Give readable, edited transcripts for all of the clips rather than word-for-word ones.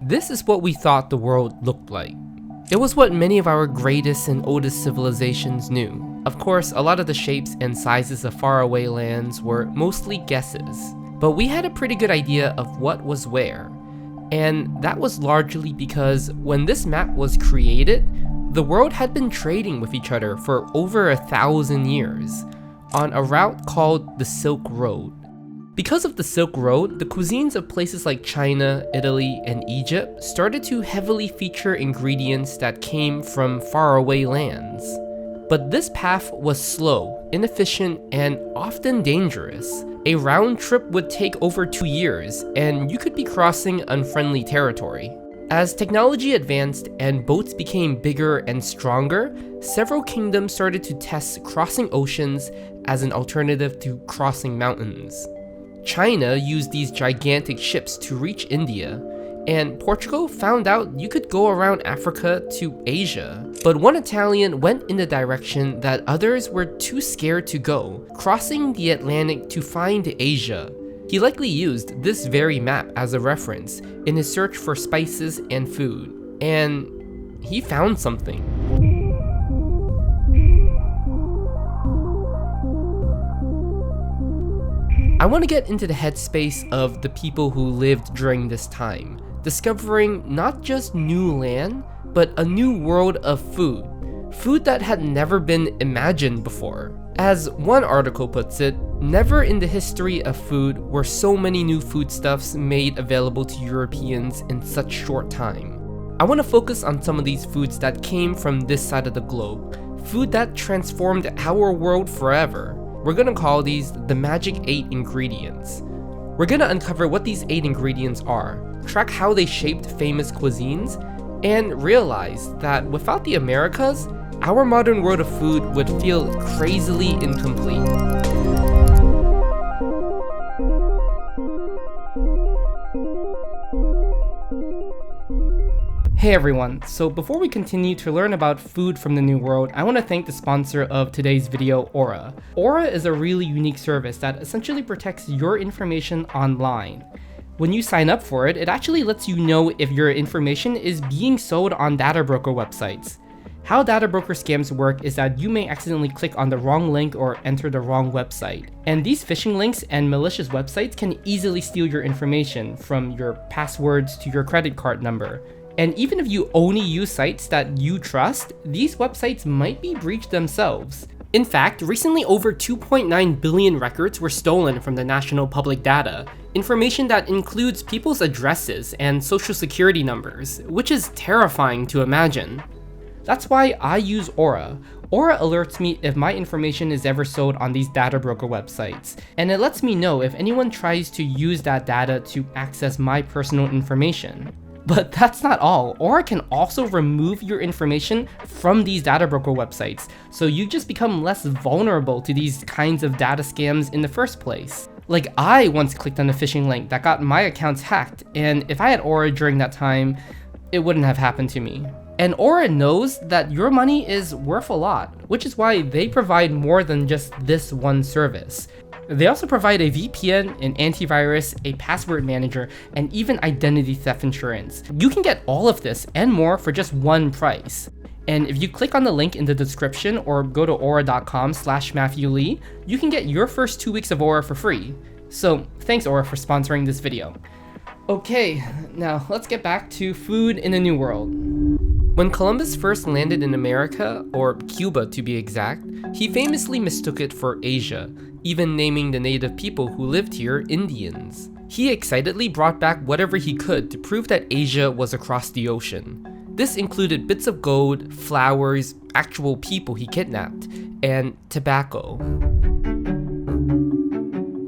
This is what we thought the world looked like. It was what many of our greatest and oldest civilizations knew. Of course, a lot of the shapes and sizes of faraway lands were mostly guesses, but we had a pretty good idea of what was where. And that was largely because when this map was created, the world had been trading with each other for over 1,000 years on a route called the Silk Road. Because of the Silk Road, the cuisines of places like China, Italy, and Egypt started to heavily feature ingredients that came from faraway lands. But this path was slow, inefficient, and often dangerous. A round trip would take over 2 years, and you could be crossing unfriendly territory. As technology advanced and boats became bigger and stronger, several kingdoms started to test crossing oceans as an alternative to crossing mountains. China used these gigantic ships to reach India, and Portugal found out you could go around Africa to Asia. But one Italian went in the direction that others were too scared to go, crossing the Atlantic to find Asia. He likely used this very map as a reference in his search for spices and food, and he found something. I want to get into the headspace of the people who lived during this time, discovering not just new land, but a new world of food. Food that had never been imagined before. As one article puts it, never in the history of food were so many new foodstuffs made available to Europeans in such short time. I want to focus on some of these foods that came from this side of the globe, food that transformed our world forever. We're gonna call these the magic 8 ingredients. We're gonna uncover what these 8 ingredients are, track how they shaped famous cuisines, and realize that without the Americas, our modern world of food would feel crazily incomplete. Hey everyone, so before we continue to learn about food from the New World, I want to thank the sponsor of today's video, Aura. Aura is a really unique service that essentially protects your information online. When you sign up for it, it actually lets you know if your information is being sold on data broker websites. How data broker scams work is that you may accidentally click on the wrong link or enter the wrong website. And these phishing links and malicious websites can easily steal your information, from your passwords to your credit card number. And even if you only use sites that you trust, these websites might be breached themselves. In fact, recently over 2.9 billion records were stolen from the national public data, information that includes people's addresses and social security numbers, which is terrifying to imagine. That's why I use Aura. Aura alerts me if my information is ever sold on these data broker websites, and it lets me know if anyone tries to use that data to access my personal information. But that's not all. Aura can also remove your information from these data broker websites, so you just become less vulnerable to these kinds of data scams in the first place. Like, I once clicked on a phishing link that got my accounts hacked, and if I had Aura during that time, it wouldn't have happened to me. And Aura knows that your money is worth a lot, which is why they provide more than just this one service. They also provide a VPN, an antivirus, a password manager, and even identity theft insurance. You can get all of this and more for just one price. And if you click on the link in the description or go to aura.com/MatthewLee, you can get your first 2 weeks of Aura for free. So thanks Aura for sponsoring this video. Okay, now let's get back to food in the New World. When Columbus first landed in America, or Cuba to be exact, he famously mistook it for Asia, even naming the native people who lived here Indians. He excitedly brought back whatever he could to prove that Asia was across the ocean. This included bits of gold, flowers, actual people he kidnapped, and tobacco.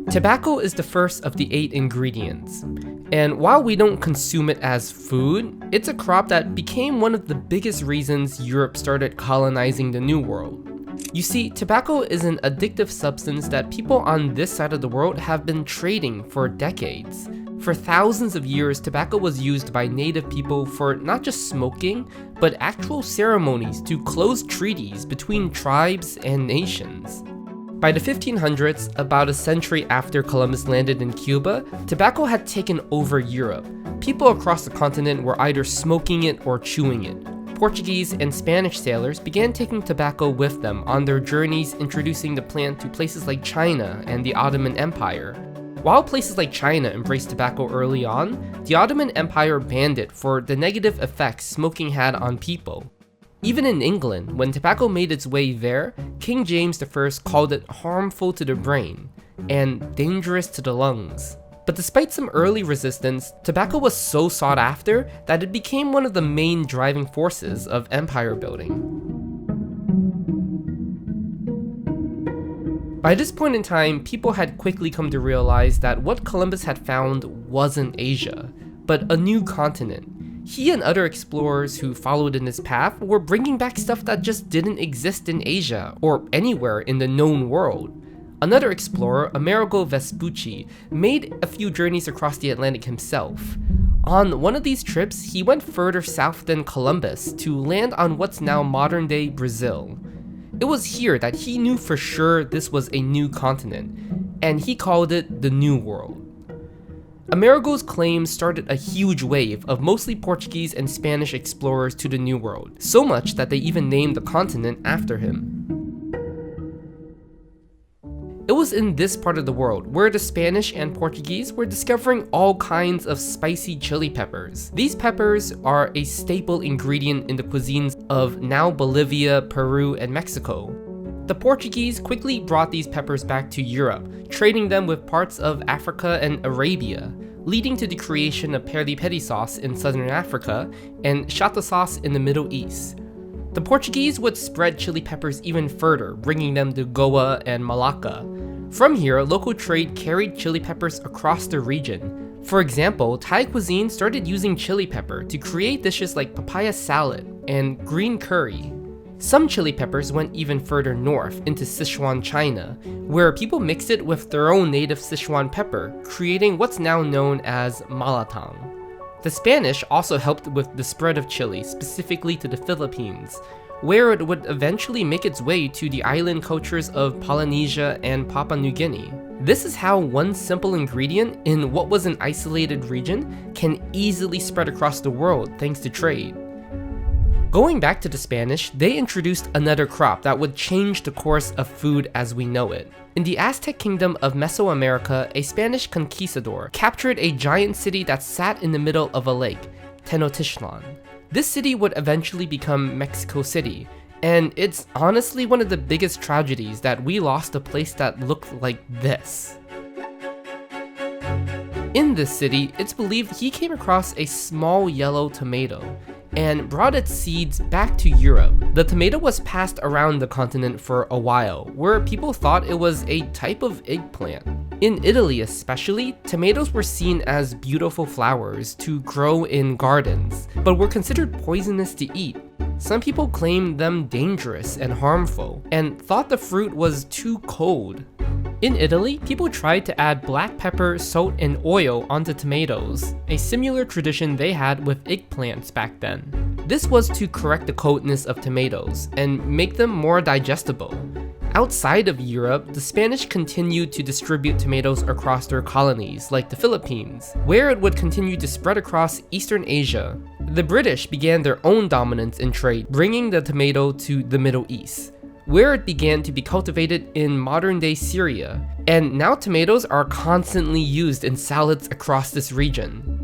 Tobacco is the first of the 8 ingredients. And while we don't consume it as food, it's a crop that became one of the biggest reasons Europe started colonizing the New World. You see, tobacco is an addictive substance that people on this side of the world have been trading for decades. For thousands of years, tobacco was used by native people for not just smoking, but actual ceremonies to close treaties between tribes and nations. By the 1500s, about a century after Columbus landed in Cuba, tobacco had taken over Europe. People across the continent were either smoking it or chewing it. Portuguese and Spanish sailors began taking tobacco with them on their journeys, introducing the plant to places like China and the Ottoman Empire. While places like China embraced tobacco early on, the Ottoman Empire banned it for the negative effects smoking had on people. Even in England, when tobacco made its way there, King James I called it harmful to the brain and dangerous to the lungs. But despite some early resistance, tobacco was so sought after that it became one of the main driving forces of empire building. By this point in time, people had quickly come to realize that what Columbus had found wasn't Asia, but a new continent. He and other explorers who followed in his path were bringing back stuff that just didn't exist in Asia or anywhere in the known world. Another explorer, Amerigo Vespucci, made a few journeys across the Atlantic himself. On one of these trips, he went further south than Columbus to land on what's now modern-day Brazil. It was here that he knew for sure this was a new continent, and he called it the New World. Amerigo's claims started a huge wave of mostly Portuguese and Spanish explorers to the New World, so much that they even named the continent after him. It was in this part of the world where the Spanish and Portuguese were discovering all kinds of spicy chili peppers. These peppers are a staple ingredient in the cuisines of now Bolivia, Peru, and Mexico. The Portuguese quickly brought these peppers back to Europe, trading them with parts of Africa and Arabia, leading to the creation of peri-peri sauce in southern Africa and chata sauce in the Middle East. The Portuguese would spread chili peppers even further, bringing them to Goa and Malacca. From here, local trade carried chili peppers across the region. For example, Thai cuisine started using chili pepper to create dishes like papaya salad and green curry. Some chili peppers went even further north into Sichuan, China, where people mixed it with their own native Sichuan pepper, creating what's now known as malatang. The Spanish also helped with the spread of chili, specifically to the Philippines, where it would eventually make its way to the island cultures of Polynesia and Papua New Guinea. This is how one simple ingredient in what was an isolated region can easily spread across the world thanks to trade. Going back to the Spanish, they introduced another crop that would change the course of food as we know it. In the Aztec kingdom of Mesoamerica, a Spanish conquistador captured a giant city that sat in the middle of a lake, Tenochtitlan. This city would eventually become Mexico City, and it's honestly one of the biggest tragedies that we lost a place that looked like this. In this city, it's believed he came across a small yellow tomato and brought its seeds back to Europe. The tomato was passed around the continent for a while, where people thought it was a type of eggplant. In Italy especially, tomatoes were seen as beautiful flowers to grow in gardens, but were considered poisonous to eat. Some people claimed them dangerous and harmful, and thought the fruit was too cold. In Italy, people tried to add black pepper, salt, and oil onto tomatoes, a similar tradition they had with eggplants back then. This was to correct the coldness of tomatoes and make them more digestible. Outside of Europe, the Spanish continued to distribute tomatoes across their colonies, like the Philippines, where it would continue to spread across Eastern Asia. The British began their own dominance in trade, bringing the tomato to the Middle East, where it began to be cultivated in modern-day Syria, and now tomatoes are constantly used in salads across this region.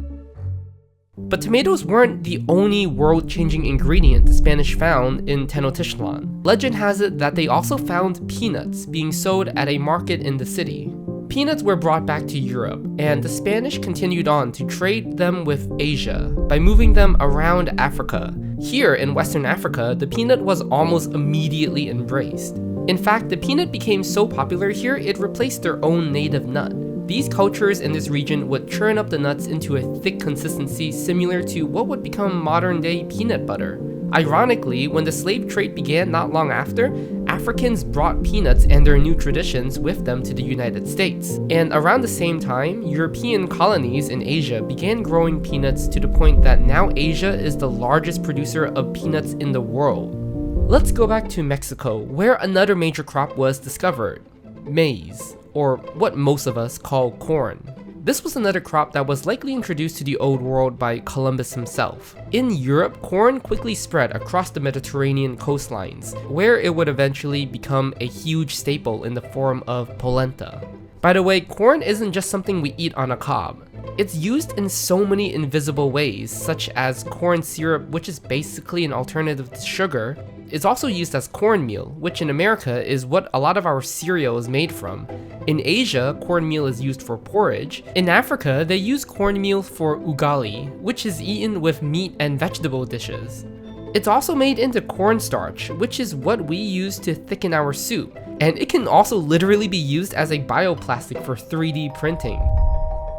But tomatoes weren't the only world-changing ingredient the Spanish found in Tenochtitlan. Legend has it that they also found peanuts being sold at a market in the city. Peanuts were brought back to Europe, and the Spanish continued on to trade them with Asia by moving them around Africa. Here in Western Africa, the peanut was almost immediately embraced. In fact, the peanut became so popular here it replaced their own native nut. These cultures in this region would churn up the nuts into a thick consistency similar to what would become modern-day peanut butter. Ironically, when the slave trade began not long after, Africans brought peanuts and their new traditions with them to the United States. And around the same time, European colonies in Asia began growing peanuts to the point that now Asia is the largest producer of peanuts in the world. Let's go back to Mexico, where another major crop was discovered: maize, or what most of us call corn. This was another crop that was likely introduced to the Old World by Columbus himself. In Europe, corn quickly spread across the Mediterranean coastlines, where it would eventually become a huge staple in the form of polenta. By the way, corn isn't just something we eat on a cob. It's used in so many invisible ways, such as corn syrup, which is basically an alternative to sugar. It's also used as cornmeal, which in America is what a lot of our cereal is made from. In Asia, cornmeal is used for porridge. In Africa, they use cornmeal for ugali, which is eaten with meat and vegetable dishes. It's also made into cornstarch, which is what we use to thicken our soup, and it can also literally be used as a bioplastic for 3D printing.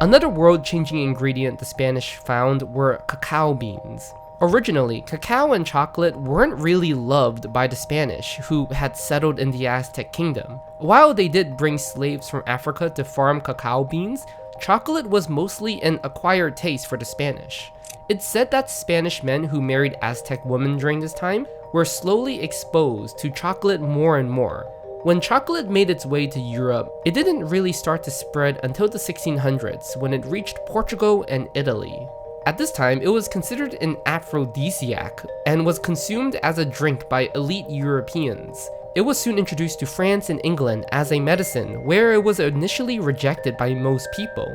Another world-changing ingredient the Spanish found were cacao beans. Originally, cacao and chocolate weren't really loved by the Spanish, who had settled in the Aztec kingdom. While they did bring slaves from Africa to farm cacao beans, chocolate was mostly an acquired taste for the Spanish. It's said that Spanish men who married Aztec women during this time were slowly exposed to chocolate more and more. When chocolate made its way to Europe, it didn't really start to spread until the 1600s when it reached Portugal and Italy. At this time, it was considered an aphrodisiac and was consumed as a drink by elite Europeans. It was soon introduced to France and England as a medicine, where it was initially rejected by most people.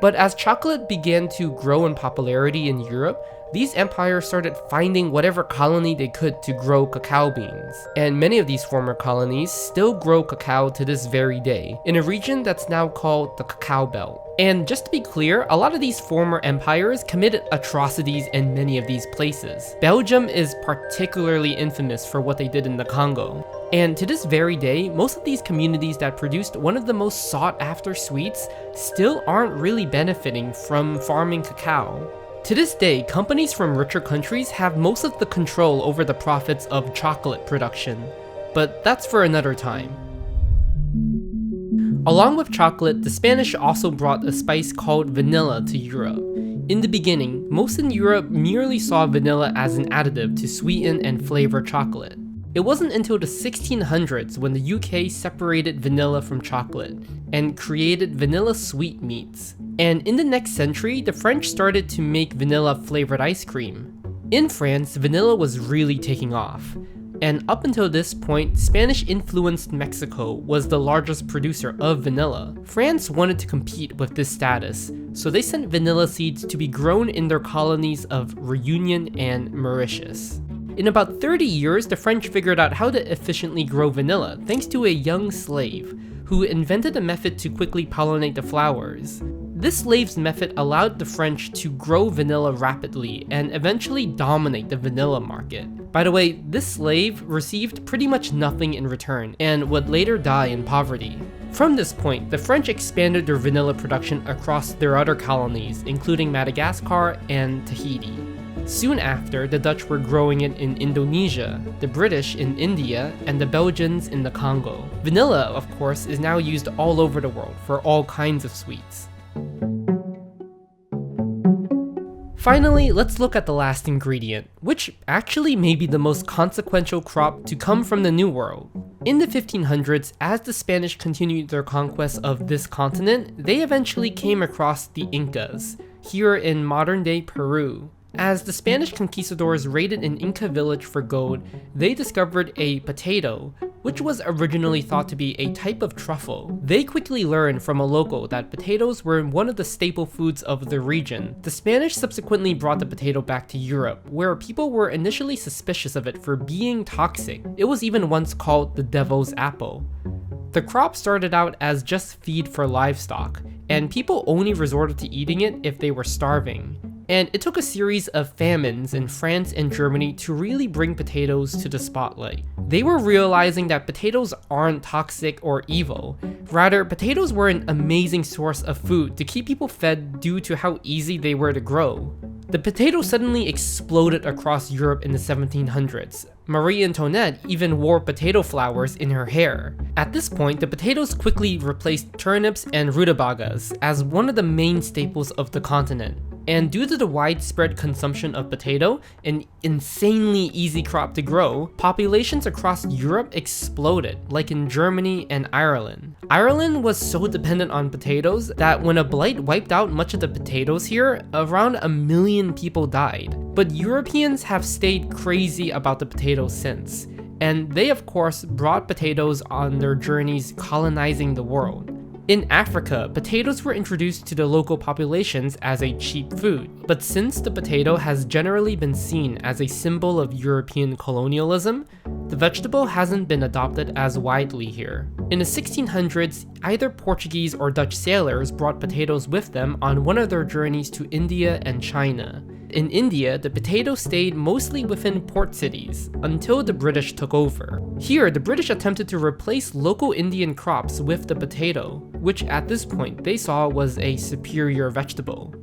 But as chocolate began to grow in popularity in Europe, these empires started finding whatever colony they could to grow cacao beans. And many of these former colonies still grow cacao to this very day, in a region that's now called the Cacao Belt. And just to be clear, a lot of these former empires committed atrocities in many of these places. Belgium is particularly infamous for what they did in the Congo. And to this very day, most of these communities that produced one of the most sought after sweets still aren't really benefiting from farming cacao. To this day, companies from richer countries have most of the control over the profits of chocolate production, but that's for another time. Along with chocolate, the Spanish also brought a spice called vanilla to Europe. In the beginning, most in Europe merely saw vanilla as an additive to sweeten and flavor chocolate. It wasn't until the 1600s when the UK separated vanilla from chocolate and created vanilla sweetmeats. And in the next century, the French started to make vanilla flavored ice cream. In France, vanilla was really taking off. And up until this point, Spanish-influenced Mexico was the largest producer of vanilla. France wanted to compete with this status, so they sent vanilla seeds to be grown in their colonies of Reunion and Mauritius. In about 30 years, the French figured out how to efficiently grow vanilla thanks to a young slave who invented a method to quickly pollinate the flowers. This slave's method allowed the French to grow vanilla rapidly and eventually dominate the vanilla market. By the way, this slave received pretty much nothing in return and would later die in poverty. From this point, the French expanded their vanilla production across their other colonies, including Madagascar and Tahiti. Soon after, the Dutch were growing it in Indonesia, the British in India, and the Belgians in the Congo. Vanilla, of course, is now used all over the world for all kinds of sweets. Finally, let's look at the last ingredient, which actually may be the most consequential crop to come from the New World. In the 1500s, as the Spanish continued their conquest of this continent, they eventually came across the Incas, here in modern-day Peru. As the Spanish conquistadors raided an Inca village for gold, they discovered a potato, which was originally thought to be a type of truffle. They quickly learned from a local that potatoes were one of the staple foods of the region. The Spanish subsequently brought the potato back to Europe, where people were initially suspicious of it for being toxic. It was even once called the devil's apple. The crop started out as just feed for livestock, and people only resorted to eating it if they were starving. And it took a series of famines in France and Germany to really bring potatoes to the spotlight. They were realizing that potatoes aren't toxic or evil. Rather, potatoes were an amazing source of food to keep people fed due to how easy they were to grow. The potato suddenly exploded across Europe in the 1700s. Marie Antoinette even wore potato flowers in her hair. At this point, the potatoes quickly replaced turnips and rutabagas as one of the main staples of the continent. And due to the widespread consumption of potato, an insanely easy crop to grow, populations across Europe exploded, like in Germany and Ireland. Ireland was so dependent on potatoes that when a blight wiped out much of the potatoes here, around 1 million people died. But Europeans have stayed crazy about the potatoes since, and they of course brought potatoes on their journeys colonizing the world. In Africa, potatoes were introduced to the local populations as a cheap food, but since the potato has generally been seen as a symbol of European colonialism, the vegetable hasn't been adopted as widely here. In the 1600s, either Portuguese or Dutch sailors brought potatoes with them on one of their journeys to India and China. In India, the potato stayed mostly within port cities, until the British took over. Here, the British attempted to replace local Indian crops with the potato, which at this point they saw was a superior vegetable.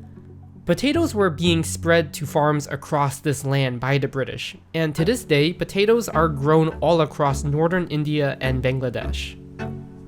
Potatoes were being spread to farms across this land by the British, and to this day, potatoes are grown all across northern India and Bangladesh.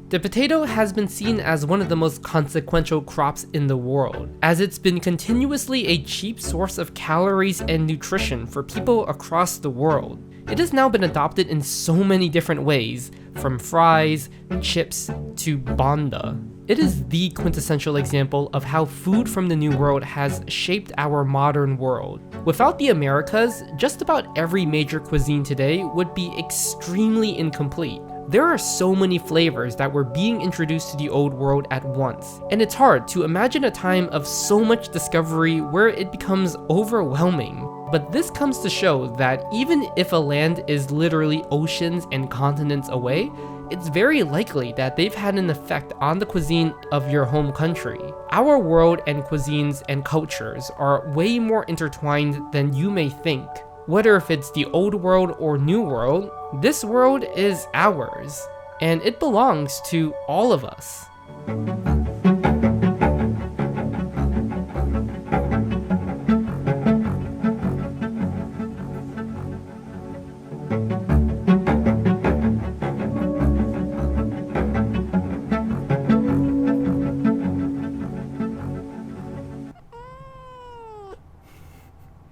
The potato has been seen as one of the most consequential crops in the world, as it's been continuously a cheap source of calories and nutrition for people across the world. It has now been adopted in so many different ways, from fries, chips, to bonda. It is the quintessential example of how food from the New World has shaped our modern world. Without the Americas, just about every major cuisine today would be extremely incomplete. There are so many flavors that were being introduced to the old world at once, and it's hard to imagine a time of so much discovery where it becomes overwhelming. But this comes to show that even if a land is literally oceans and continents away, it's very likely that they've had an effect on the cuisine of your home country. Our world and cuisines and cultures are way more intertwined than you may think. Whether if it's the old world or new world, this world is ours, and it belongs to all of us.